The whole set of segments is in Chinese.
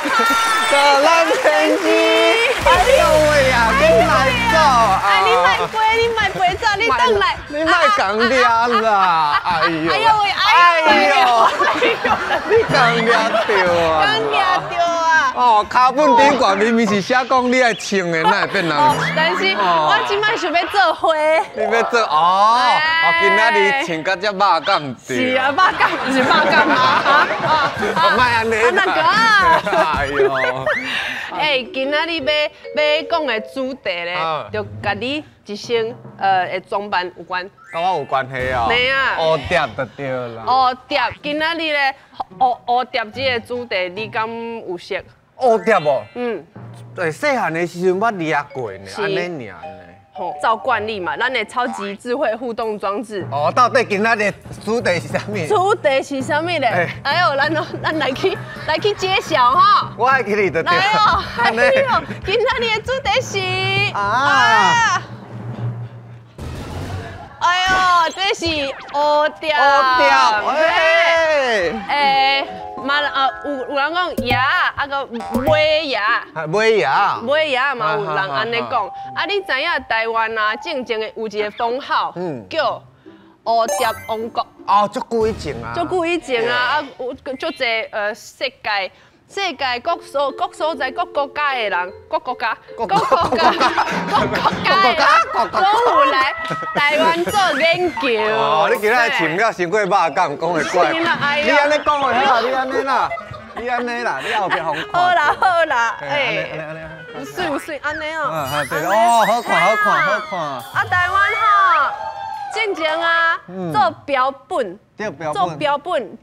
个蓝天机，哎呦喂呀，你来走哎，你卖飞走，你等来，你卖讲了啦，哎呦，哎呦喂，哎呦，你讲了对啊，刚抓到啊！哦，卡本顶管明明是写讲你爱穿的，哪会变人？但是我今摆想要做花。你要做哦，今仔日穿甲只肉感对。是啊，肉感不是肉感吗？卖安尼那个啊！哎呦，哎，今仔日要讲的主题咧，就甲你一身的装扮有关。跟我有关系哦。没啊。蝴蝶就对啦。蝴蝶，今仔日咧，蝴蝶这个主题，你敢有熟？蝴蝶哦。嗯。对，细汉的时阵捌掠过呢，安尼尔呢。吼，照惯例嘛，咱的超级智慧互动装置。哦，到底今仔日主题是啥物？主题是啥物咧？哎呦，咱来去揭晓哈！我爱去你就对。来哦，哎呦，今仔日的主题是哎呦，这是蝴蝶。蝴蝶，嘛有人讲鸭，啊个尾鸭。尾鸭。尾鸭嘛有人安尼讲。啊，你知影台湾啊，正经的有一个封号，叫蝴蝶王国。哦，足久以前啊。足久以前啊，有足侪世界各所在各国家的人，各国家的人，拢有来台湾做研究。哦，你今仔穿了身过肉感，讲会怪。你安尼讲的好，你安尼啦，你后壁红看。好啦，哎，水不水安尼哦？对哦，好看。啊，台湾吼，正经啊，做标本，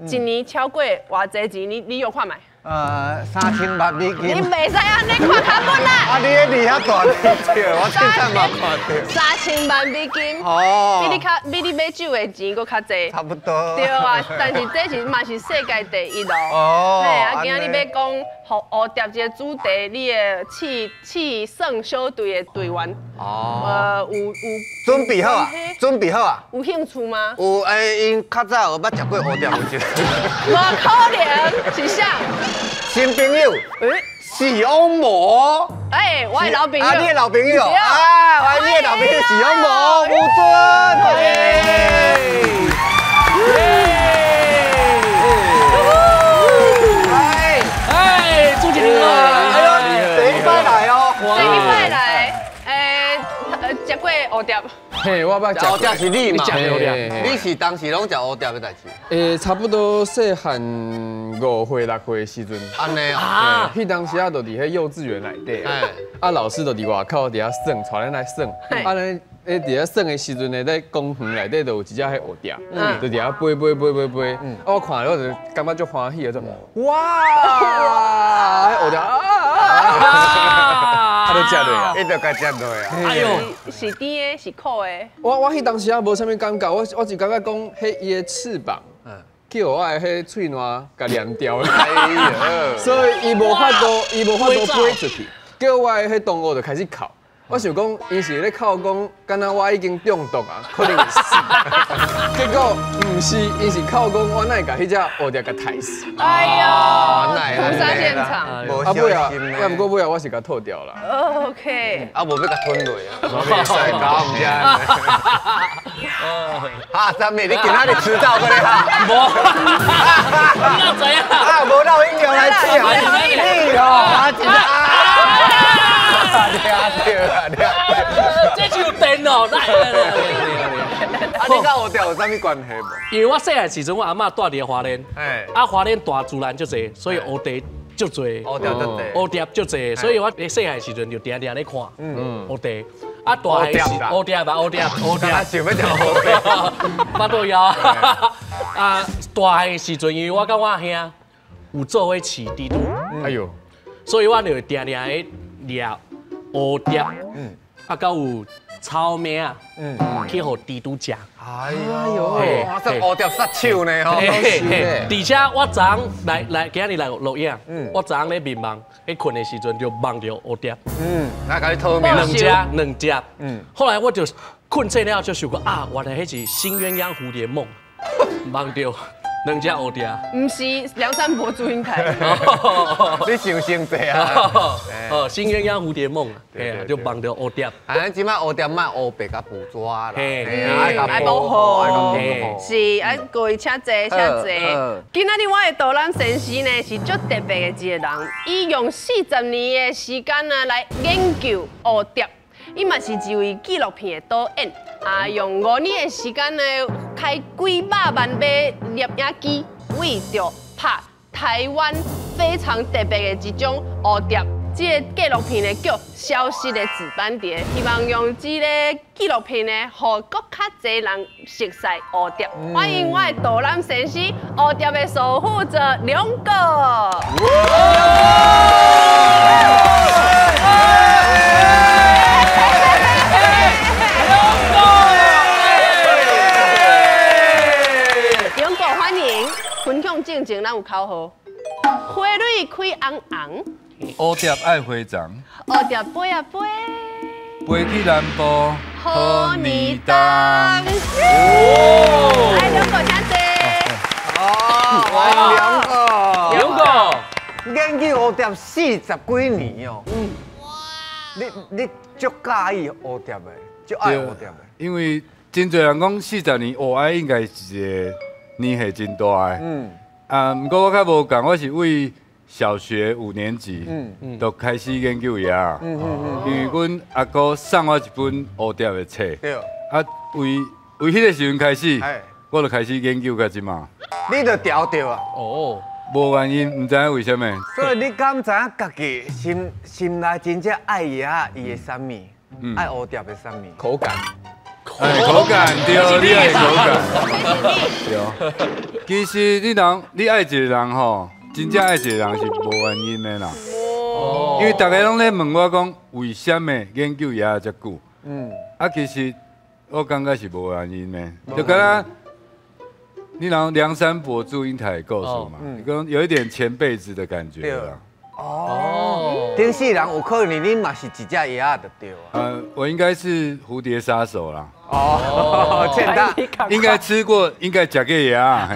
一年超过偌济钱？你有看没？3000万美金。你袂使安尼看卡本啦！啊，你迄厉遐大你笑，我凊彩嘛看到。3000万美金，哦，比你买酒的钱佫较济。差不多。对啊，但是这是嘛是世界第一咯。哦。嘿，啊，今仔日要讲蝴蝶这个主题，你的气胜小队的队员。哦。有。准备好啊？有兴趣吗？有因较早有捌食过蝴蝶有一个。无可能，是啥？新朋友，是欧魔。我的老朋友。你的老朋友你的老朋友是欧魔，吴尊，朱启林啊，第一摆来哦，第一摆来，食过蝴蝶。嘿，我捌食蝴蝶是你嘛？你是当时拢食蝴蝶的代志？差不多细汉5岁6岁的时阵。安尼啊？迄当时啊，就伫迄幼稚园内底。老师就伫外口伫遐耍，带咱来耍。咱伫遐耍的时阵呢，在公园内底就有一只迄蝴蝶，就伫遐飞。我看了我就感觉足欢喜的，就哇，蝴蝶就食落啊，伊就该食落啊。哎呦，是甜的，是苦的。我迄当时啊无啥物感觉，我是感觉讲，迄伊的翅膀，叫我的迄喙烂甲连掉了。所以伊无法度飞出去，叫我的迄动物就开始哭。我想讲，伊是咧哭讲，敢若我已经中毒啊，可能会死。结果唔是，伊是哭讲，我哪会甲迄只蝴蝶甲刣死？哎呦，屠杀现场。尾啊，不过尾啊，我是甲吐掉啦。OK。啊，无要甲吞落啊，袂使搞唔知。三妹，你今仔日迟到过来哈？无，你怎样？无到英雄来吃啊！你哦，这就有电哦，你甲蝴蝶有啥物关系无？因为我细汉时阵，我阿嬷住伫花莲，花莲大自然足济，所以蝴蝶足济，蝴蝶足济，所以我细汉时阵就定定咧看蝴蝶。啊，大汉时蝴蝶吧，蝴蝶，想要食蝴蝶，巴肚枵啊！大汉时阵，因为我甲我兄有做伙饲蜘蛛，哎呦，所以我就定定咧掠蝴蝶，啊，甲有草莓啊，去互蜘蛛食。哎呦，这蝴蝶杀手呢吼！而且我昨来今日来录影，我昨咧眠梦，喺困的时阵就梦到蝴蝶，那甲你讨命两只，后来我就困醒了就想讲啊，原来迄是新鸳鸯蝴蝶梦，梦到两只乌蝶。不是梁山伯祝英台。你想先济啊？哦，新鸳鸯蝴蝶梦啊，就梦到乌蝶。啊，即摆乌蝶卖乌白甲捕抓啦，爱保护，是爱各位请坐，请坐。今仔日我的导览先生呢是足特别的一个人，伊用40年的时间呢来研究乌蝶。伊嘛是一位纪录片的导演，用5年的时间呢，开几百万枚摄影机，为着拍台湾非常特别的一种乌蝶。这个纪录片呢叫《消失的紫斑蝶》，希望用这个纪录片呢，让更较侪人熟悉乌蝶。欢迎我的导览先生，乌蝶的守护者梁哥。梁哥欢迎，分享正经，咱有口号，花蕊开红红。乌蝶爱花丛，乌蝶飞啊飞，飞去南部好年冬。来，梁哥请坐。哇，梁哥，研究乌蝶40几年哦。你足介意乌蝶的，足爱乌蝶的。因为真侪人讲40年，乌爱应该是一个年岁真大的。不过我较无共，我是为小学5年级就开始研究野，因为阮阿哥送我一本乌蝶的册，为迄个时阵开始，我就开始研究到即嘛。你就调着啊？哦，无原因，唔知影为什么。所以你敢知影家己心内真正爱野伊的啥物？爱乌蝶的啥物？口感。口感对，你爱口感。对，其实你爱一个人吼。真正爱一个人是无原因的啦，因为大家拢咧问我讲，为什么研究野遮久？其实我感觉是无原因的，就敢若你梁山伯祝英台的故事嘛，讲有一点前辈子的感觉啦。顶世人有可能你嘛是一只野就对啊。我应该是蝴蝶杀手啦。欠打，应该吃过，应该食过野啊。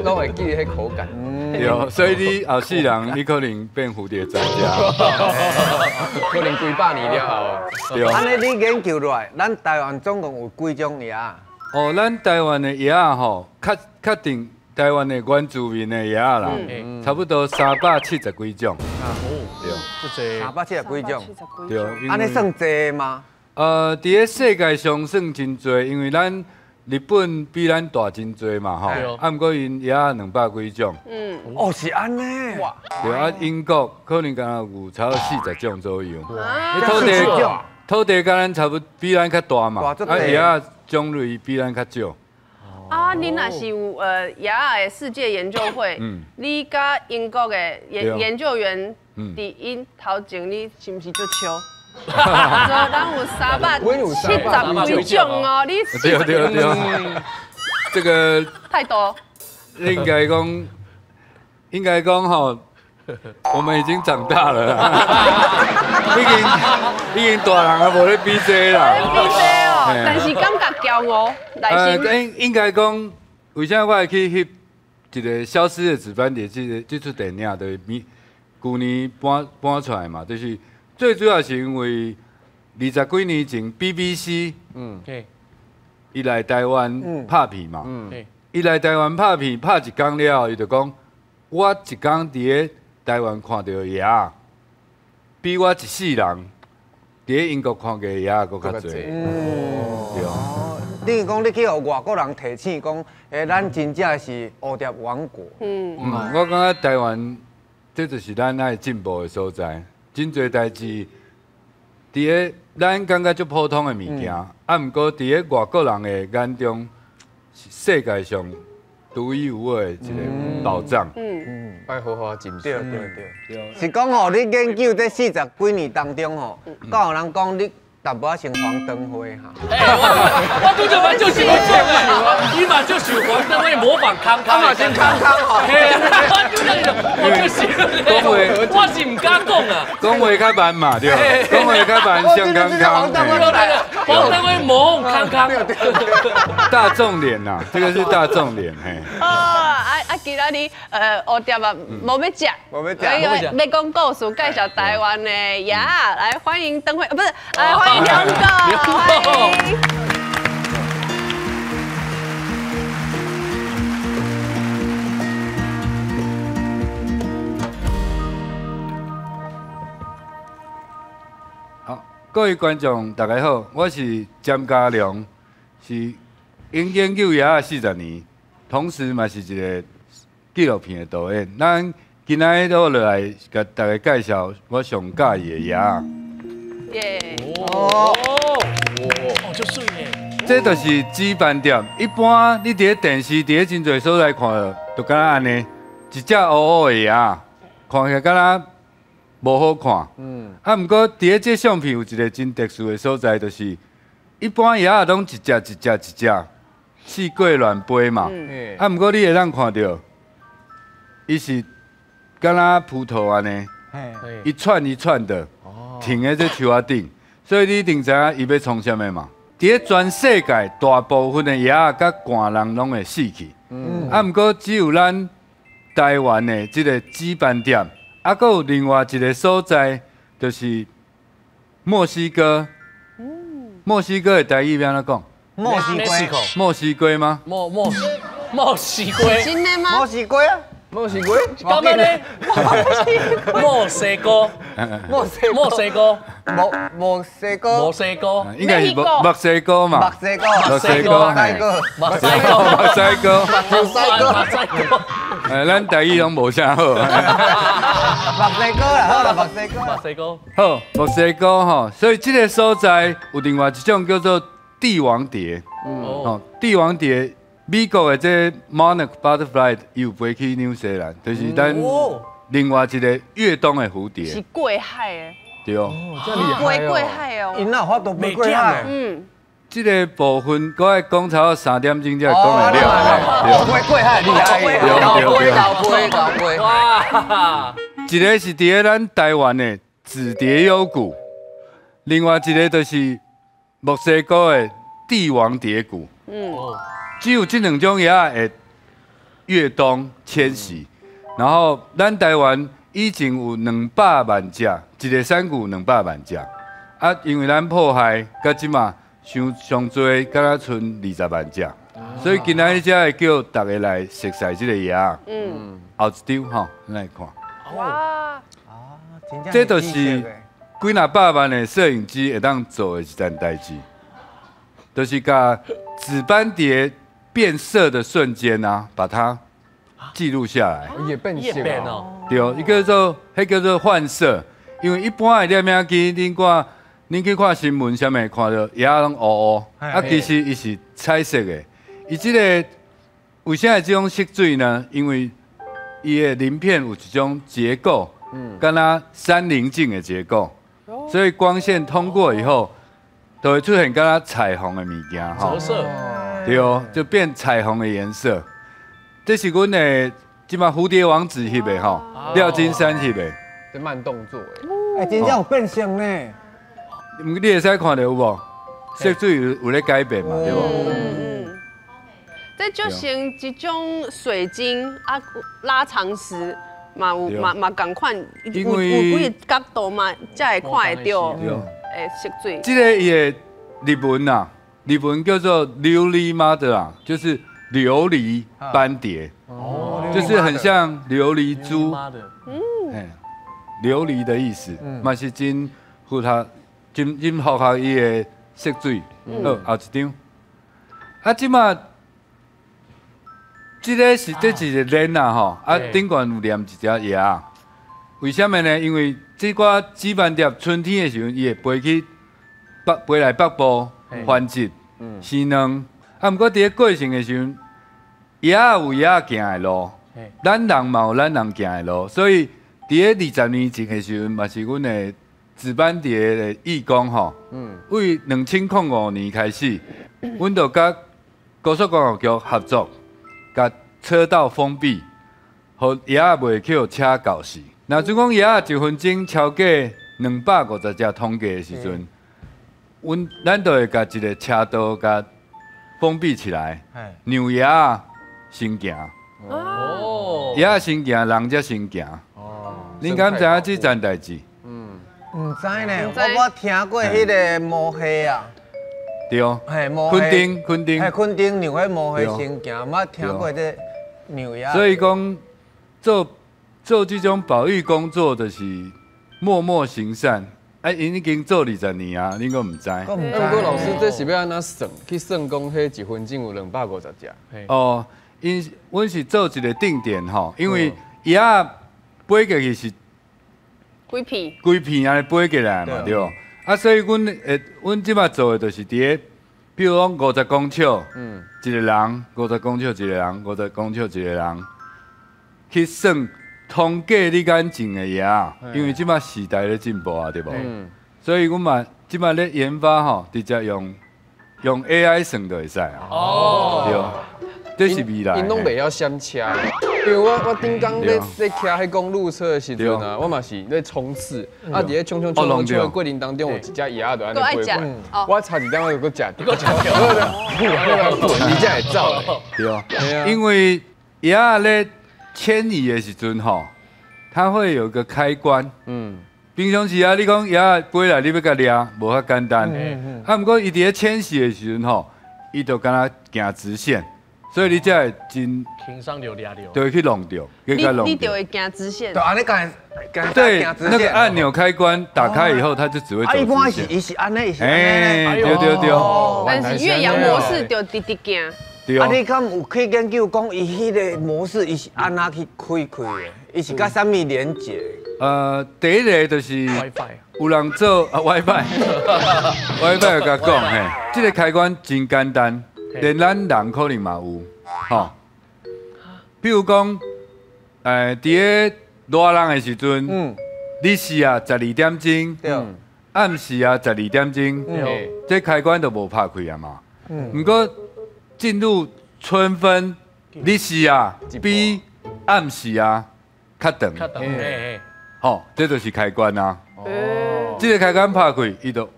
拢会记迄口感。有，所以你后世人，你可能变蝴蝶专家。可能几百年了后。对。安尼你研究落来，咱台湾总共有几种野？咱台湾的野吼，确定台湾的原住民的野啦，差不多370几种。对，370几种。对，安尼算多吗？伫咧世界上算真多，因为咱日本比咱大真多嘛吼。啊，不过因野200几种。是安尼。哇。对英国可能敢若有差不多40种左右。土地甲咱差不多比咱较大嘛，野种类比咱较少。你若是有野的世界研究会，你甲英国的研究员伫因头前，你是不是就笑？咱有370几种哦，你对，这个太多。应该讲吼，我们已经长大了啦，已经大人啊，无咧比这啦。比这哦，但是感觉骄傲，内心。应该讲，为啥我会去翕一个消失的紫斑蝶这出电影，就是去年搬出来嘛，就是。最主要是因为20几年前 BBC， 伊来台湾拍片嘛，伊来台湾拍片拍一天了后，伊就讲，我一天伫咧台湾看到野，比我一世人伫咧英国看过野搁较侪。对。等于讲你去互外国人提醒讲，咱真正是乌蝶王国。我感觉台湾这就是咱爱进步的所在。真侪代志，伫咧咱感觉足普通的物件，不过伫咧外国人的眼中，是世界上独一无二的一个宝藏。爱好好珍惜。对。是讲吼，你研究这40几年当中吼，敢有人讲你淡薄仔像黄灯辉哈？我拄就就喜欢讲嘛，你嘛就像黄登辉模仿康康，嘛先康康吼，我就是我是唔敢讲啊，讲话较慢嘛，对吧？讲话较慢，像康康。黄登辉模仿康康，大众脸呐，这个是大众脸，嘿。今仔日黑店啊，无要食，要讲故事，介绍台湾的鸭，来欢迎登辉，不是，来欢迎梁哥，欢迎。好，各位观众大家好，我是詹家良，是研究鸭40年，同时嘛是一个纪录片的导演。咱今仔日都来甲大家介绍我上喜欢的鸭。耶！哦，就水呢。这就是煮饭店。一般你伫电视、伫真侪所在看到，就敢若安尼，一只乌乌的鸭，看起来敢若无好看。啊，毋过伫这相片有一个真特殊的所在，就是一般鸭拢一只四过乱飞嘛。啊，毋过你会当看到，伊是敢若葡萄安尼，一串一串的停在这树仔顶，所以你一定知影伊要创啥物嘛。伫全世界大部分的鸭甲寒人拢会死去，啊，毋过只有咱台湾的这个煮饭店，啊，阁有另外一个所在，就是墨西哥。墨西哥的台语要安怎讲？墨西哥，墨西哥吗？墨西哥，真的吗？墨西哥啊，墨西哥，干嘛呢？墨西哥，墨西哥，墨西哥，墨西哥，墨西哥，应该是墨西哥嘛？墨西哥，墨西哥，墨西哥，墨西哥，墨西哥，咱台语拢无啥好。墨西哥啦，好啦，墨西哥，墨西哥，好，墨西哥吼，所以这个所在有另外一种叫做帝王蝶。哦，帝王蝶。美国的这 monarch butterfly 有飞去纽西兰，就是咱另外一个越冬的蝴蝶。是过海的。对哦。飞过海哦。因哪有法度飞过海？这个部分我爱讲超过3点钟才讲得了。对，过海厉害。对。哇！一个是伫咱台湾的紫蝶幽谷，另外一个就是墨西哥的帝王蝶谷。只有这两种鸭会越冬迁徙，然后咱台湾以前有200万只，一个山谷200万只，啊，因为咱破坏，到即嘛上最，敢若剩20万只，所以今仔日才会叫大家来熟悉这个鸭。后一张吼，咱来看。哇！这就是几若百万的摄影机会当做的一件代志，就是甲紫斑蝶变色的瞬间啊，把它记录下来。也变色哦。对，迄叫做换色。因为一般的摄影机，恁去看新闻啥物，看到鸭拢乌乌，啊，其实伊是彩色的。伊这个为啥会这种色水呢？因为伊的鳞片有一种结构，敢若山棱镜的结构，所以光线通过以后，都会出现敢若彩虹的物件哈。折射。对哦，就变彩虹的颜色。这是阮的即马蝴蝶王子翕的吼，廖金山翕的。这慢动作哎，真正有变性呢。你会使看到有无？色水有咧改变嘛，对无？这就像一种水晶啊，拉长石嘛共款，有几个角度嘛，才会看会到诶色水。这个伊的日文呐。日文叫做琉璃 mother 啊，就是琉璃斑蝶，就是很像琉璃珠，琉璃的意思，嘛是真符合伊的色水。好，后一张。啊，即马这个是一个链啊吼，啊顶悬有连一只鸭，为什么呢？因为这个煮饭店春天的时候，伊会飞去飞来北部繁殖。生卵，啊，毋过伫咧过程的时候，鸭有鸭行的路，咱人嘛有咱人行的路，所以伫咧20年前的时候，嘛是阮的紫斑蝶的义工吼，为2005年开始，阮就甲高速公路局合作，甲车道封闭，互野仔袂去车搞死。那如讲野仔1分钟超过250只通过的时阵，咱就会甲一个车道甲封闭起来，让野仔先行。哦，野仔先行，人才先行。哦，恁敢知影这件代志？唔知呢，我听过迄个摩黑啊。对，昆丁，昆丁让迄摩黑先行，捌听过这牛野。所以讲做这种保育工作，就是默默行善。因已经做20年啊，恁个唔知？不过老师，这是要安怎算？去算讲，迄1分钟有250只。哦，阮是做一个定点吼，因为野仔飞过去是规片安尼飞过来嘛，对不？啊，所以阮即摆做的就是伫个，比如讲50公尺，一个人50公尺一个人，50公尺一个人，去算通过你眼前的野仔，因为即摆时代咧进步啊，对不？所以阮嘛即摆咧研发吼，直接用 AI 算就会使啊。哦，对，这是未来。因拢袂晓闪车，因为我顶工咧骑迄公路车的时阵啊，我嘛是咧冲刺，啊，伫咧冲的过程当中，有一只野仔就安尼飞过，我差一点我就搁食掉，你才会走对，因为野仔咧迁移的时阵吼，它会有个开关。平常时啊，你讲野仔飞来，你要甲抓，无遐简单。啊，毋过伊伫咧迁徙的时阵吼，伊就敢若行直线。所以你才会真轻松就抓到，就会去弄掉，你就会行直线。对，安尼对，那个按钮开关打开以后，它就只会走直线。一般是安尼，对。但是越洋模式就直直行。啊，你敢有去研究讲伊迄个模式，伊是安怎去开的？伊是甲啥物连接？第一个就是 WiFi， 有人做WiFi， WiFi 有甲讲嘿，这个开关真简单。连咱人可能嘛有，吼。比如讲，伫个热人的时阵，日时啊12点钟，暗时啊12点钟，这开关都无拍开啊嘛。不过进入春分，日时啊比暗时啊较长。吼，这就是开关啊。这个开关拍开，伊就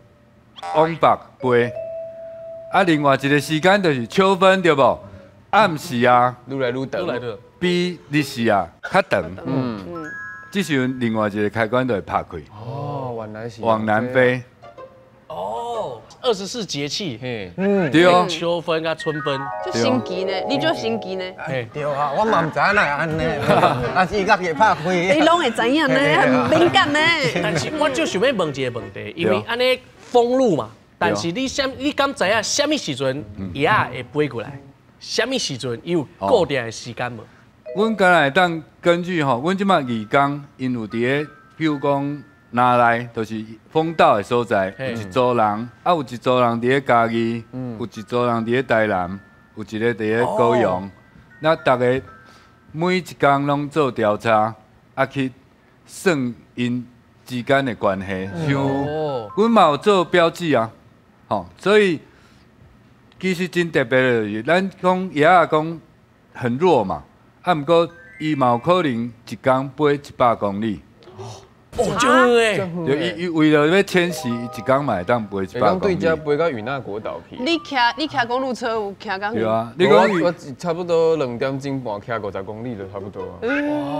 往北飞。啊，另外一个时间就是秋分，对不？暗时啊，愈来愈长，比日时啊较长。这时阵另外一个开关就会拍开。哦，原来是往南飞。哦，24节气，对哦，秋分甲春分，就神奇呢，你就神奇呢。对啊，我嘛唔知哪安尼，但是伊家己拍开。你拢会知影呢，很敏感呢。但是我就想要问一个问题，因为安尼封路嘛。但是你敢知影什么时阵野仔会飞过来？什么时阵有固定的时间无？阮敢若会当根据吼，阮即马义工因有伫个，比如讲哪内，就是风岛的所在，有一组人，啊有一组人伫个嘉义，有一组人伫个台南，有一个伫个高雄。那大家每一工拢做调查，啊去算因之间的关系。像阮嘛有做标记啊。哦，所以其实真特别的就是，咱讲野仔讲很弱嘛，啊，不过伊嘛有可能一天飞100公里。哦，就诶，就伊为了要迁徙，一天嘛会当飞100公里。对家飞到与那国岛去。你骑公路车有骑到？对啊，你讲我差不多2点钟半骑50公里就差不多啊。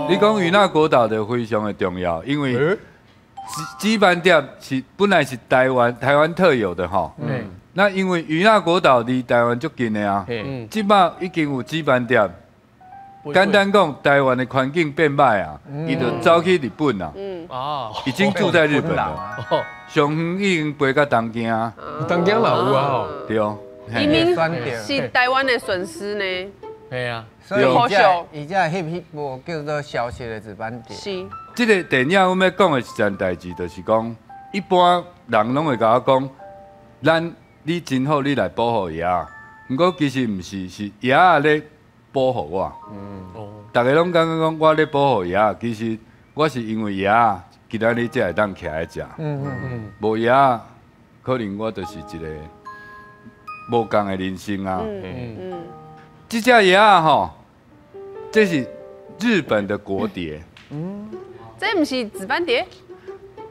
你讲与那国岛就非常的重要，因为。基班店是本来是台湾特有的吼，那因为与那国岛离台湾足近的啊，即摆已经有基班店。简单讲，台湾的环境变歹啊，伊就走去日本啦，已经住在日本了。上远已经飞到东京啊，东京嘛有啊吼，对哦。移民是台湾的损失呢。系啊，所以伊只翕部叫做消息的值班点。是。这个电影我们要讲的一件代志，就是讲，一般人拢会甲我讲，你真好，你来保护野仔。不过其实唔是，是野仔咧保护我。大家拢感觉讲我咧保护野仔，其实我是因为野仔，今仔日才会当徛来食。无野仔，可能我就是一个无共的人生啊。这只野仔吼，这是日本的国蝶。这不是紫斑蝶？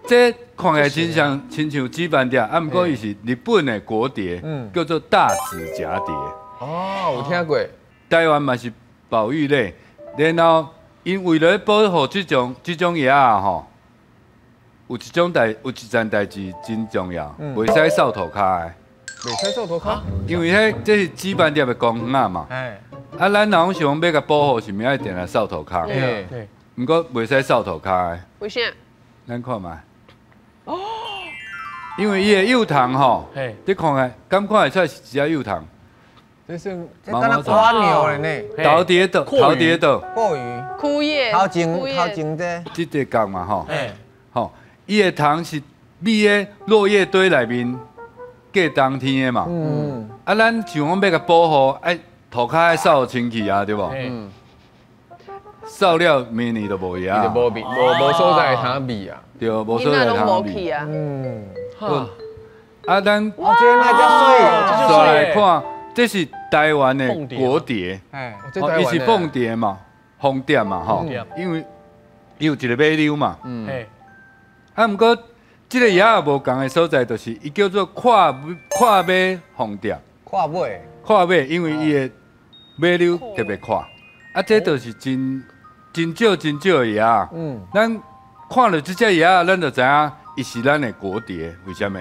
这看起来真像紫斑蝶，啊，不过伊是日本的国蝶，叫做大指甲蝶。哦，有听过。台湾嘛是保育类，然后因为了保护这种野啊吼，有一件代志真重要，袂使扫涂骹的。袂使扫涂骹？因为这是紫斑蝶的公园嘛。啊，咱若讲想要甲保护，是毋是爱定来扫涂骹？对。不过袂使扫涂骹的。为啥？咱看卖。哦。因为伊的幼虫吼，你看下，敢看会出来是一只幼虫？这是这敢若花鸟的呢？陶蝶豆，陶蝶豆。阔鱼。枯叶。头前这。这个讲嘛吼。吼，伊的虫是米的落叶堆内面过冬天的嘛。啊，咱像讲要甲保护，哎，涂骹爱扫清气啊，对无？扫了明年就无味啊。就无味，无所在通味啊。对，无所在通味。好。啊，咱我觉得那叫水，再来看，这是台湾的国蝶，伊是凤蝶嘛，凤蝶嘛，吼，因为伊有一个尾溜嘛，啊，不过这个野也无共的所在，就是伊叫做跨尾凤蝶，跨尾，因为伊的尾溜特别跨，啊，这就是真少的野，咱看到这只野，咱就知影伊是咱的国蝶，为什么？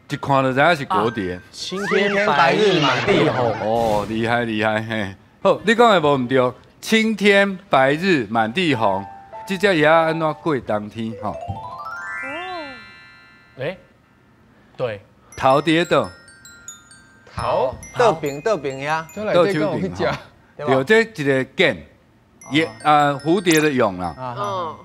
一看就知影是国蝶。青天白日满地红。哦，厉害嘿！好，你讲的无唔对，青天白日满地红，这只野安怎过冬天吼？哦。对。陶蝶豆。豆饼呀。豆球饼。有这一个茧，蝴蝶的蛹啦。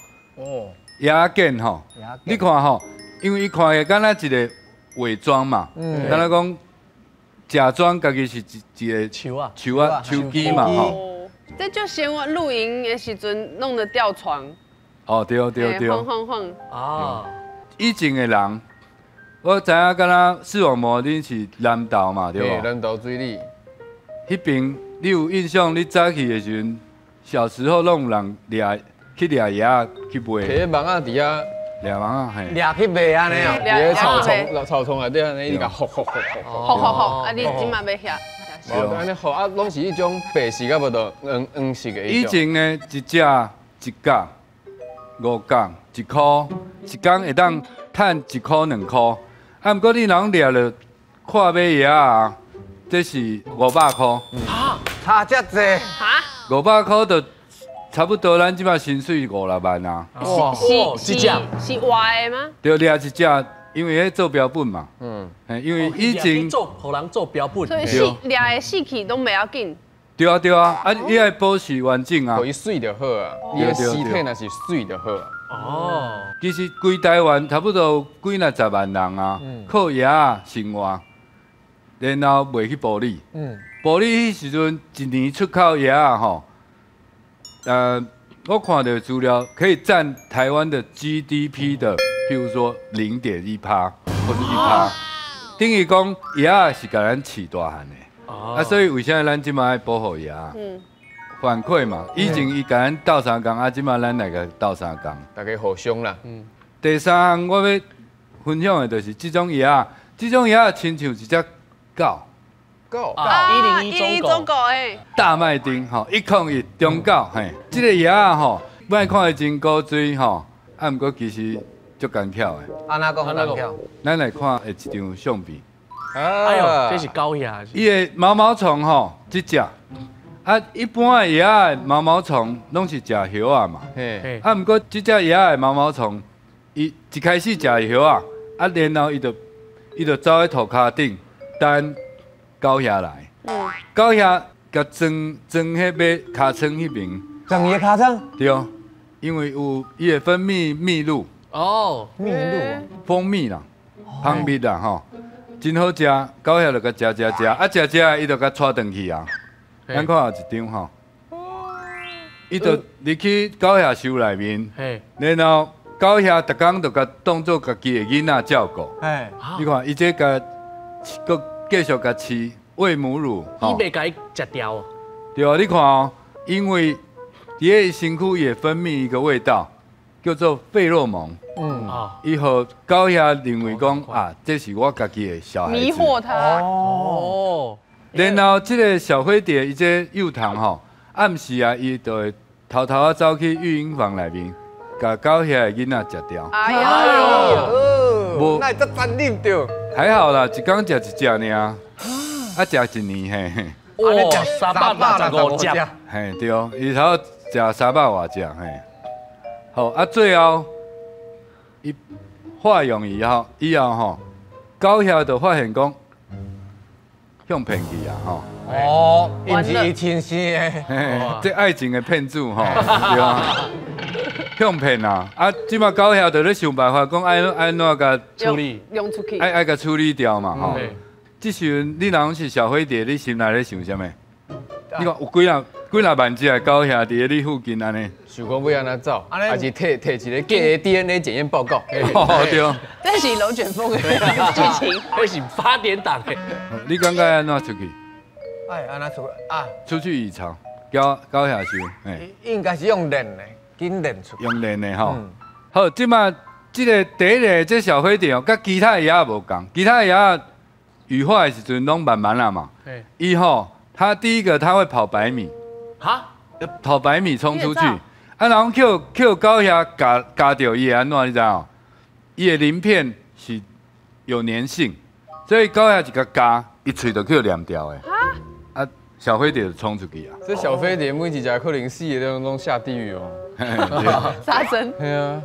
野茧吼，你看吼，因为伊看起敢若一个。伪装嘛，敢若讲假装家己是一个手机嘛吼。这就嫌我露营的时阵弄的吊床。哦，对。晃。啊，以前的人，我知影敢若视网膜恁是南投嘛，对无？南投水里。迄边你有印象？你早起的时阵，小时候拢有人去掠野去卖。摕网仔伫遐。掠网啊，嘿，掠去卖安尼哦，伫草丛内底安尼，伊甲吼，啊，你今嘛要遐？哦，安尼吼啊，拢是迄种白色甲无到黄色的。以前呢，一只1角5角1块，一工会当赚1块2块。啊，不过你若掠了看尾野啊，这是500块。差遮济。500块就。差不多，咱即摆薪水5-6万啊。是活的吗？对，掠一只，因为迄做标本嘛。因为以前互人做标本，所以掠的死去都袂要紧。对啊，你爱保持完整啊。互伊水就好啊，伊的尸体若是水就好啊。哦。其实规台湾差不多几10万人啊，靠野生活，然后卖去玻璃。玻璃迄时阵一年出口野吼。我看到资料可以占台湾的 GDP 的，譬如说0.1%或是1%，等于讲野是甲咱饲大汉的，所以为啥咱即摆保护野？反馈嘛，以前伊甲咱斗相共，即摆咱来个斗相共，大家互相啦。第三项我要分享的就是这种野，亲像一只狗。101中狗诶，大麦町吼，101中狗嘿，这个野啊吼，摆看的真古锥吼，啊，不过其实足干巧的。安怎讲？咱来看一张相片。哎呦，这是高野。伊的毛虫吼，这只啊，一般的野的毛虫拢是食叶啊嘛。啊，不过这只野的毛虫，伊一开始食叶啊，然后伊就走喺涂骹顶，等。狗遐来，狗遐甲装迄尾尻川迄边，装伊尻川？对，因为有伊会分泌蜜露。哦，蜜露，蜂蜜啦，蜂蜜啦吼，真好食。狗遐就甲食，食，伊就甲带转去啊。咱看有一张吼，伊就入去狗遐收内面，然后狗遐逐工就甲当做家己的囡仔照顾。你看，伊这甲个。继续甲饲喂母乳，伊袂甲伊食掉。对啊，你看哦，因为伫个身躯也分泌一个味道，叫做费洛蒙。以后狗遐认为讲啊，这是我家己的小孩子。迷惑他。哦。然后这个小灰蝶，伊这幼童吼，暗时啊，伊就会偷偷啊走去育婴房内面，把狗遐的囡仔食掉。哎呀，无，那这残忍着。还好啦，一工食一只尔，啊食1年嘿。哇，365只。嘿对，伊头食300多只嘿。好啊，最后伊化用以后吼，狗遐就发现讲向骗去啊吼。哦，因是伊亲生的。这爱情的骗子吼，对啊，向骗啊！啊，即马狗遐就咧想办法，讲安怎甲处理，用出去，爱甲处理掉嘛吼。即时你若是小灰蝶，你心内咧想啥物？你看有几若万只的狗遐伫咧你附近安尼，想讲要安怎走，还是摕一个假的 DNA 检验报告？哦对，这是龙卷风的剧情，这是八点档的。你感觉安怎出去？哎，安怎出啊？出去异巢，狗遐收，应该是用练的，紧练出。用练的吼。好，即马即个第一个这小灰蝶哦，甲其他的鸭无共，其他的鸭羽化的时阵拢慢慢啦嘛。伊吼，它第一个它会跑100米。哈？跑100米冲出去，啊，然后Q狗遐夹到伊会安怎？你知道？伊的鳞片是有粘性，所以狗遐一个夹，一喙就去黏掉的。啊，小飞碟就冲出去啊！这小飞碟每一只可能死的拢下地狱哦。杀生。对啊。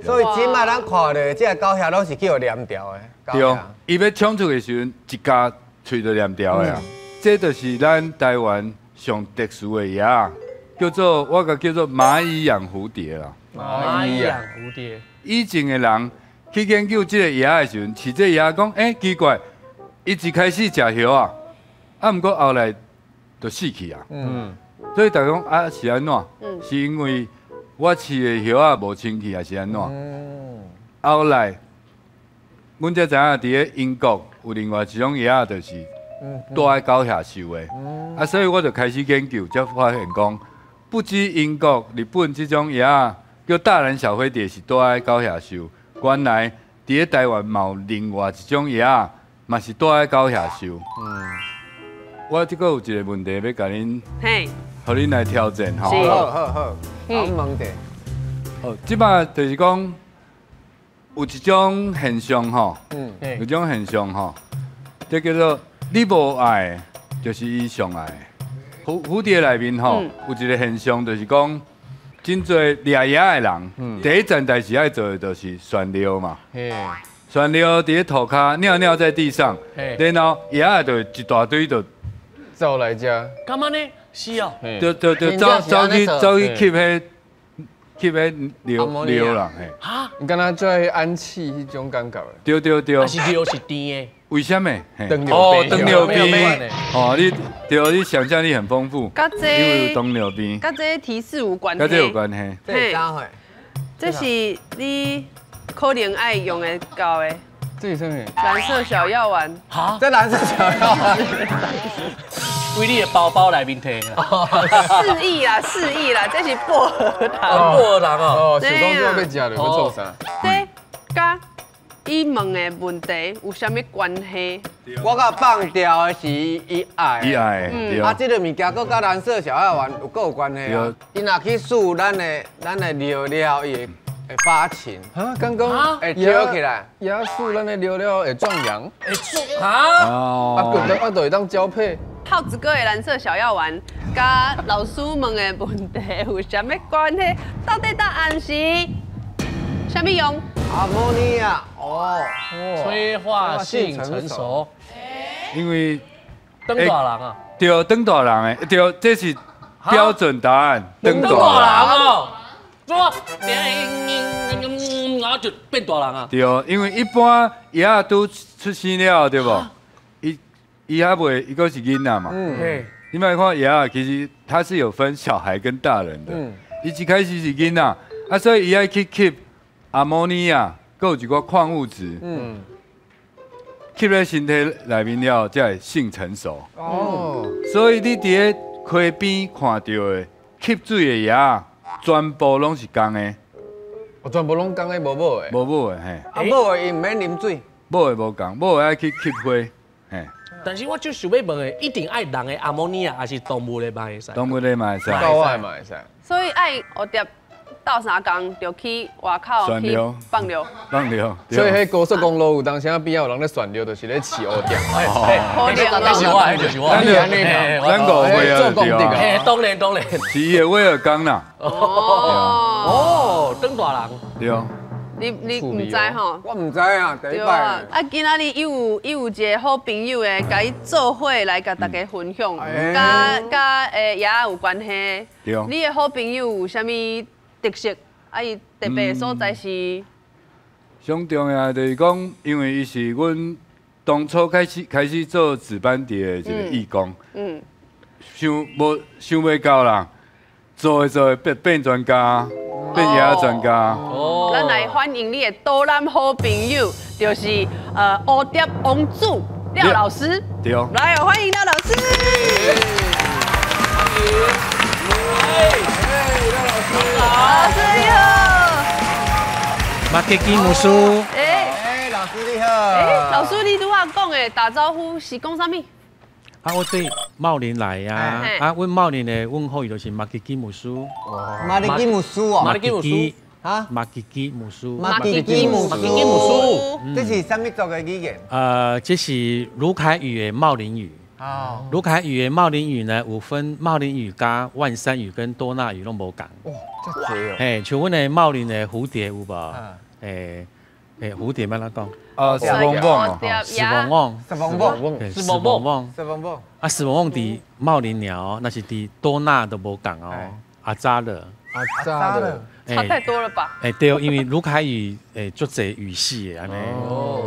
所以即摆咱看到这狗遐拢是去黏掉的。对，伊要冲出去的时阵，一夹喙就黏掉的啊。这就是咱台湾上特殊的鸭，叫做蚂蚁养蝴蝶啦。蚂蚁养蝴蝶。以前的人去研究这个鸭的时阵，饲这鸭讲，奇怪，伊一开始食叶啊，毋过后来就死去啊。所以大家讲啊是安怎？是因为我饲的叶啊无清气，还是安怎？后来，阮才知影伫咧英国有另外一种鸭，就是住在狗遐收的。所以我就开始研究，才发现讲，不止英国、日本这种鸭叫大蓝小飞碟是住在狗遐收，原来伫咧台湾嘛有另外一种鸭，嘛是住在狗遐收。我这个有一个问题要甲恁，互恁来挑战吼。好，问题。哦，即摆就是讲有一种现象吼，有一种现象吼，这叫做你无爱，就是伊上爱。蝴蝶内面吼有一个现象，就是讲真侪掠鸭的人，第一件代志爱做的就是旋尿嘛。旋尿伫咧土骹尿在地上，然后鸭就一大堆就走来遮。干嘛呢？是哦。就走去翕尿啦。哈？你敢若做氨气迄种感觉的？对。还是尿是甜的？为什么？灯尿边。哦，你想象力很丰富。因为有灯尿边。跟这提示有关系。跟这有关系。对，这是你可能爱用的搞的。这是什么？蓝色小药丸。哈？这蓝色小药丸。为你的包包内面摕示意啦，这是薄荷糖。薄荷糖哦。想讲这要食就要做啥？这甲伊问的问题有啥物关系？我甲放掉的是伊爱。伊爱。啊，这个物件佮蓝色小药丸有关系啊。伊若去数咱的尿了，伊会发情。啊，刚刚会跳起来。椰树咱的尿了会壮阳。啊？我就会当交配。耗子哥的蓝色小药丸，甲老师问的问题有啥物关系？到底答案是啥物用？阿莫尼亚哦，催化性成熟。因为灯大人啊。对，灯大人的，对，这是标准答案。灯大人哦。说，然后就变大人啊。对，因为一般鸭都出生了，对不？伊还袂，伊个是囡仔嘛。你莫看鸭，其实它是有分小孩跟大人的。伊一开始是囡仔，所以伊爱去吸阿莫尼亚，佮有一个矿物质。吸在身体内面了，才会性成熟。所以你伫咧溪边看到的吸水的鸭，全部拢是公的。我全部拢讲的无母的。无母的嘿。啊，母的伊唔免啉水。母的无共，母的爱去吸花，嘿。但是我就想要问的，一定爱人的阿摩尼亚，还是动物的嘛会使？动物的嘛会使。狗的嘛会使。所以爱学碟斗三工就去外口去放流。放流。所以迄高速公路有当时啊边仔有人咧旋流，就是咧饲乌蝶。可怜那是我，就是我。咱误会啊，做功德哎，当然。是伊的威尔刚啦。哦，登大人。对。你唔知吼？我唔知啊，第一摆。啊，今仔日有一个好朋友诶，甲伊做伙来甲大家分享，甲爷有关系。对。你的好朋友有啥物特色？啊，伊特别所在是？上重要就是讲，因为伊是阮当初开始做值班地的一个义工。想袂到啦，做变专家。变野专家，咱来欢迎你的导览好朋友，就是蝴蝶王子廖老师。对，来欢迎廖老师。老师你好。马吉吉姆叔。老师你好。老师你拄仔讲的打招呼是讲啥物？啊，我对茂林来呀！啊，阮茂林的问候语就是马吉吉姆叔。马吉吉姆叔哦。马吉吉啊？马吉吉姆叔。马吉吉姆叔。这是什么族的语言？这是卢凯语的茂林语。哦。卢凯语的茂林语呢，有分茂林语、加万山语跟多纳语拢无共。哇，这多哦。嘿，像阮的茂林的蝴蝶有无？蝴蝶要哪讲？死汪汪哦，死汪汪，死汪汪，死汪汪，死汪汪。啊，死汪汪伫茂林鸟，那是伫多纳都无共哦。阿扎勒，阿扎勒，差太多了吧？对，因为卢凯语足侪语系的安尼。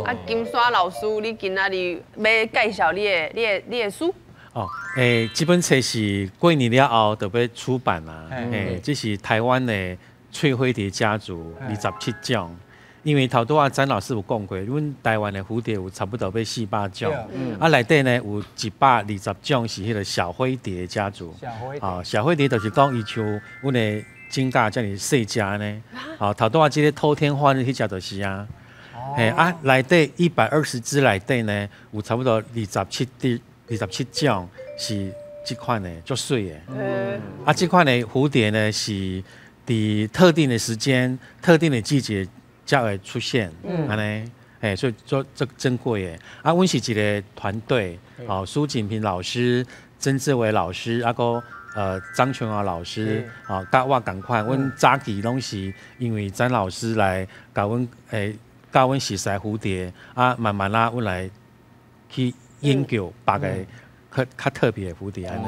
啊，金山老师，你今仔日要介绍你的书？哦，这本册是过年了后就要出版啦。这是台湾的翠灰蝶家族27种。因为头拄仔詹老师有讲过，阮台湾的蝴蝶有差不多要400种，内底呢有120种是迄个小灰蝶家族。小灰蝶就是讲伊像阮的金甲遮尔细只呢。头拄仔即个偷天换日迄只就是啊。内底120只内底呢有差不多27种是即款的，足水的。即款的蝴蝶呢是伫特定的时间、特定的季节才会出现，安尼，所以做这珍贵的。阮是一个团队，苏锦平老师、曾志伟老师，个张全华老师，甲我同款，阮早期拢是因为詹老师来教阮，教阮熟悉蝴蝶，慢慢阮来去研究别个较特别的蝴蝶安尼。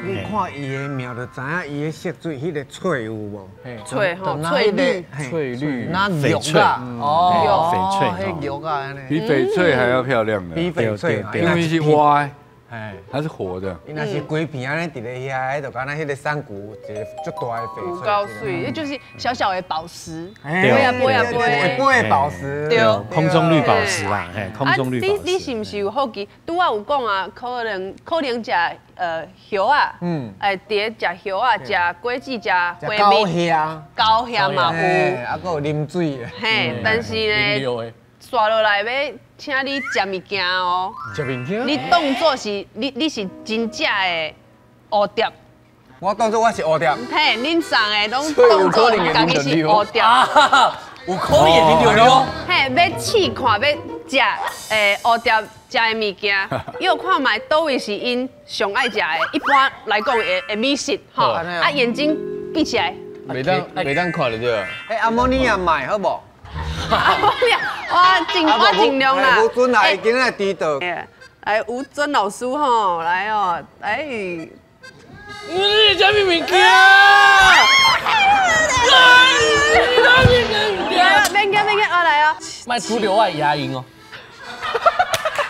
你看伊的苗就知影伊的色水，迄个翠有无？翠吼，翠绿，翠绿，那翡翠哦，翡翠，迄绿啊安尼。比翡翠还要漂亮的。比翡翠，因为是活的，它是活的。伊若是规片安尼伫咧遐，就敢若迄个山谷一个足大的翡翠。有够水，那就是小小的宝石，对啊，杯的宝石，对，空中绿宝石啦，空中绿宝石。你是毋是有好奇？拄仔有讲啊，可能食叶啊，蝶食叶啊，食果子食花蜜，高香嘛有，还佫有啉水的。嘿，但是呢，刷落来要请你食物件哦。食物件？你当作是你是真正的蝴蝶。我当作我是蝴蝶。嘿，恁送的拢当作家己是蝴蝶。有可能会听到哦。嘿，要试看要食蝴蝶食的物件，要看卖倒位是因上爱食的。一般来讲会美食吼，眼睛闭起来。袂当看得到。阿莫尼亚买好无？我尽量啦。吴尊来，今仔指导。来，吴尊老师吼，来哦，来。你啥物物件？免惊，我来哦。卖除掉我的牙龈哦。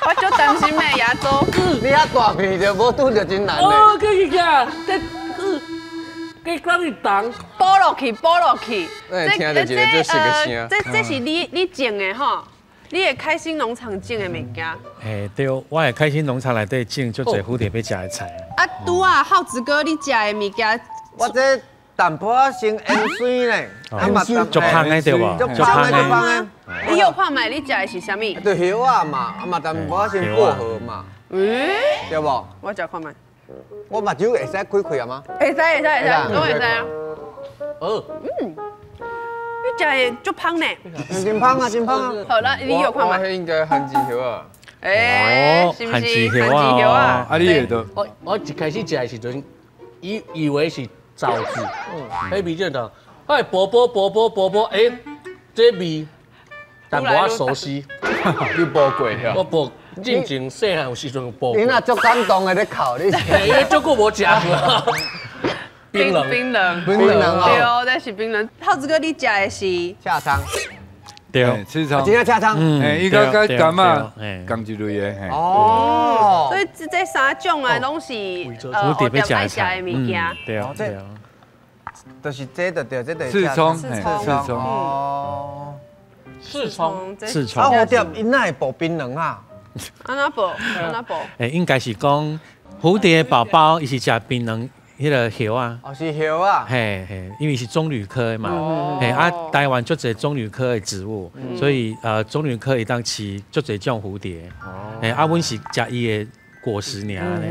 我就担心咩牙周。你遐大片就无拄着真难嘞。哦，去，给让你当剥落去。这是你种的吼，你的开心农场种的物件。对，我的开心农场内底种足侪蝴蝶要食的菜。拄啊，耗子哥，你食的物件我这淡薄仔先盐水呢，足香的对无？足香的。你有看卖？你食的是啥物？对叶啊嘛，淡薄仔先薄荷嘛，对无？我食看卖。我目睭会使开开啊吗？会使，拢会使啊。你食的足香呢。真香啊，真香啊！好了，你有看卖？我应该番薯叶啊。是不是？番薯叶啊？啊，你会都？我一开始食的时阵，以为是枣子，迄味正的，哎，薄，这味淡薄仔熟悉。你播过呀？我薄，进前细汉有时阵有薄。你那足感动的咧哭，你因为足久无食过。冰冷哦，对，这是冰冷。浩子哥，你食的是恰汤，对，吃汤，真正恰汤，伊个跟干嘛同一类的，哦，所以这三种啊，拢是蝴蝶要食的物件。对啊，对啊，就是这的对，这的刺葱，哦，刺葱，刺啊，蝴蝶因哪会爆冰冷啊？安那爆？应该是讲蝴蝶宝宝伊是食槟榔迄个叶啊。哦，是叶啊。嘿，因为是棕榈科的嘛，台湾足侪棕榈科的植物，所以棕榈科会当饲足侪种蝴蝶。阮是食伊的果实尔咧。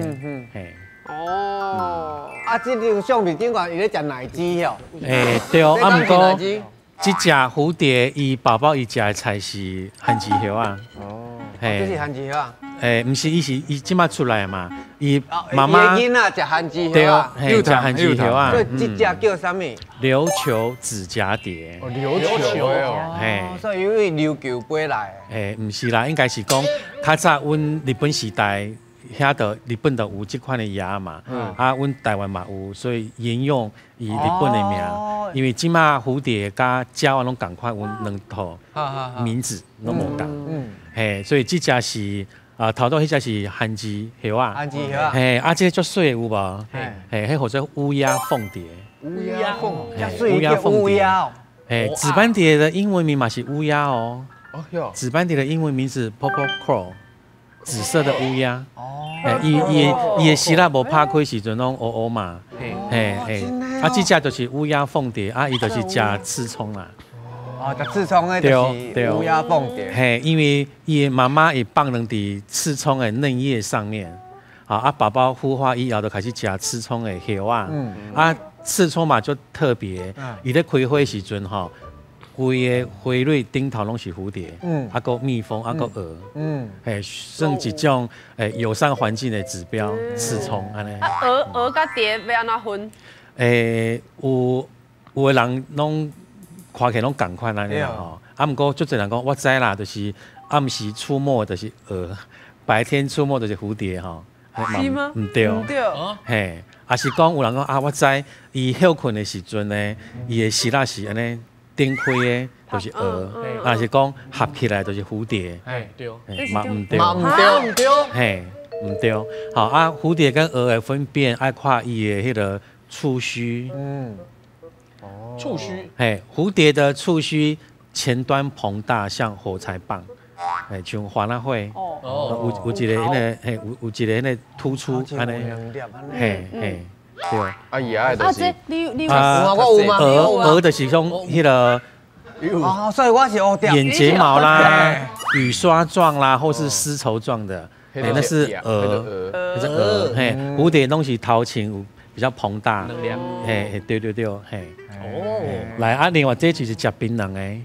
这张相片顶悬伊咧食奶鸡哦。对，毋过这只蝴蝶伊宝宝伊食的菜是番薯叶啊。这是番薯叶啊。毋是，伊即马出来嘛，伊妈妈囡仔食番薯叶啊，食番薯叶啊。所以这只叫啥物？琉球指甲蝶。琉球哦。所以因为琉球飞来。毋是啦，应该是讲较早阮日本时代。遐个日本就有即款的鸭嘛，阮台湾嘛有，所以沿用以日本的名，因为即马蝴蝶甲鸟啊拢共款，有两套名字拢无共，所以即只是头拄迄只是番薯叶啊，这个足水有无？迄或者乌鸦凤蝶，乌鸦凤蝶，紫斑蝶的英文名嘛是乌鸦哦，紫斑蝶的英文名字 Purple Crow。紫色的乌鸦，伊的希腊无拍开时阵拢乌乌嘛，这只就是乌鸦凤蝶，伊就是食刺葱啦。食刺葱的就是乌鸦凤蝶。因为伊的妈妈会放两伫刺葱的嫩叶上面，宝宝孵化以后就开始食刺葱的叶啊，刺葱嘛就特别，伊咧开花时阵吼。规个花蕊顶头拢是蝴蝶，个蜜蜂，个蛾，算一种友善环境的指标。刺葱安尼。蛾甲蝶要安怎分？有的人拢看起来拢共款安尼吼。毋过足侪人讲我知啦，就是暗时出没就是蛾，白天出没就是蝴蝶吼。是吗？毋对，也是讲有人讲我知，伊休困的时阵呢，伊的希腊是安尼。顶开的就是蛾，也是讲合起来就是蝴蝶。对，嘛唔对，唔对。好蝴蝶跟蛾的分辨爱看伊的迄个触须。触须。蝴蝶的触须前端膨大，像火柴棒，像花那会。有一个迄个，有一个迄个突出安尼。对，蛾就是种迄个，所以我是乌蝶。眼睫毛啦、羽刷状啦，或是丝绸状的，那是蛾，那是蛾。蝴蝶拢是头前有比较膨大，对，来另外这就是食槟榔的，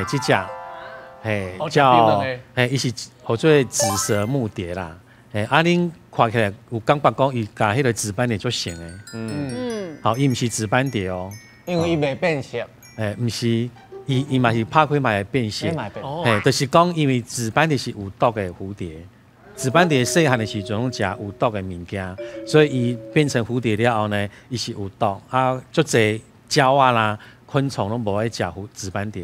这只，叫，伊是叫做紫蛇木蝶啦。恁看起来有感觉讲伊甲迄个紫斑蝶足像的，好，伊毋是紫斑蝶哦，因为伊袂变色，毋是，伊嘛是拍开嘛会变色，就是讲因为紫斑蝶是有毒的蝴蝶，紫斑蝶细汉的时阵拢食有毒的物件，所以伊变成蝴蝶了后呢，伊是有毒足侪鸟啊啦、昆虫拢无爱食紫斑蝶，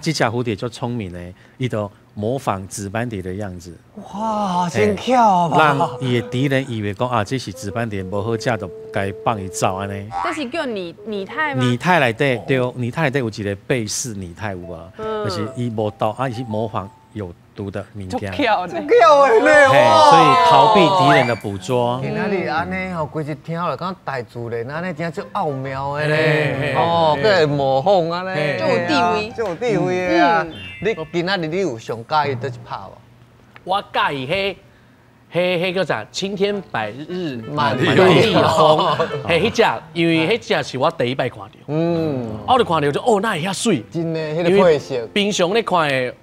这只蝴蝶足聪明的，伊就。模仿紫斑蝶的样子，哇，真巧吧！让伊的敌人以为讲这是紫斑蝶，无好食，就该放伊走安尼。这是叫拟态吗？拟态内底对，拟态内底有一个贝氏拟态有无？就是伊无毒伊是模仿有毒的名家。巧的呢，所以逃避敌人的捕捉。今仔日安尼吼，规日听落讲大自然安尼真足奥妙的咧，哦，个模仿安尼，就有地位，就有地位的啊。你今仔日你有上介意倒一拍无？我介意迄个啥青天白日满地红，迄只，因为迄只是我第一摆看到，我就看到就哦，那会遐水，真的，迄个配色，平常咧看的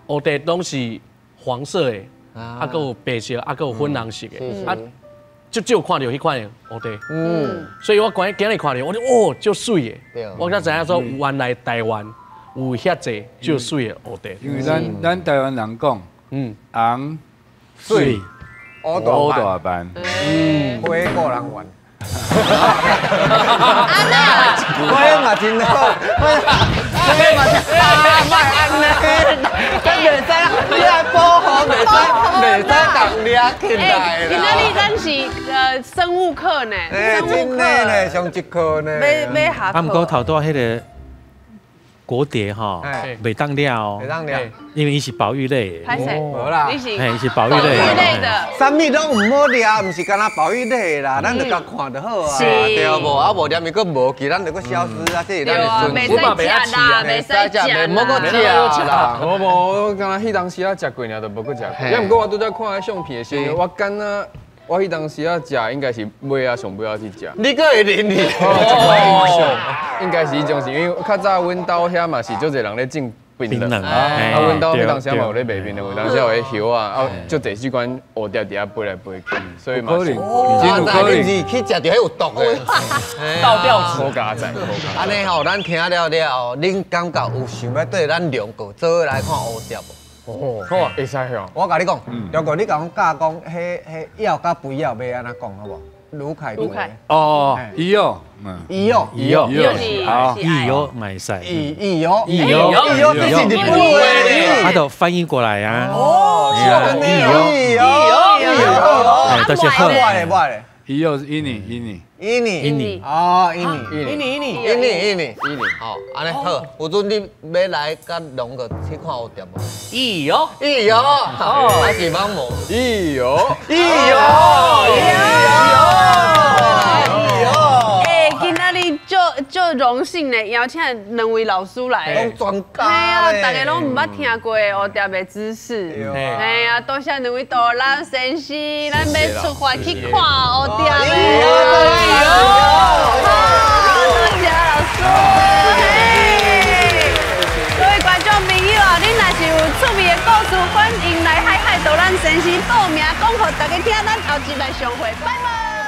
乌地拢是黄色的，啊，佮有白色，啊，佮有粉红色的，啊，就只有看到迄款的乌地，所以我今日看到，我就哦，足水的，我才知影说原来台湾有遐济足水的乌地，因为咱台湾人讲，红水。乌大班，花个人玩，花嘛真好，花嘛真卖安尼，咱袂使，你来保护，袂使共掠起来啦。今仔日咱是生物课呢，生物课呢，上一课呢，要下课。啊，毋过头多迄个国蝶吼，袂当了哦，袂当了，因为伊是保育类的。无啦，你是伊是保育类的。啥物拢唔好抓，唔是干那保育类啦，咱就甲看就好啊，对无？啊无抓伊佫无去，咱就佫消失啊，这是咱的损失。袂使食啦，袂使食，唔好佫食啦。我刚刚迄当时啊食过尔，都无佫食过。因毋过我拄则看迄相片的时候，我敢若我迄当时啊食，应该是尾啊上尾啊去食。你个会啉你？应该是迄种，是因为较早阮兜遐嘛是足侪人咧种槟榔啊，阮兜迄当时嘛有咧卖槟榔，有当时有迄叶啊，啊足侪时间乌蝶伫遐飞来飞去，所以嘛是。真有可能是去食着迄有毒的，倒吊子。好加在。安尼吼，咱听了了，恁感觉有想要对咱两个做来看乌蝶无？哦，好啊，会使吼。我甲你讲，如果你甲我教讲，迄药甲肥药要安怎讲好无？卢凯图。哦，伊哦，伊药，好，伊油买晒，伊药，伊油，这是日本话咧。他都翻译过来啊。哦，伊药，都是好。伊哦是印尼，哦，印尼，好，安尼好，有阵你要来甲龙哥去看蝴蝶无？伊哟，还是网无？伊哟，今仔日就荣幸呢，邀请两位老师来，拢专家，系啊，大家拢唔捌听过蝴蝶的知识，系啊，多谢两位大人先生，咱要出发去看蝴蝶的，多谢老师，各位观众朋友啊，恁若是有趣味的故事，欢迎来海导咱先生报名，讲给大家听，咱后集来相会，拜拜。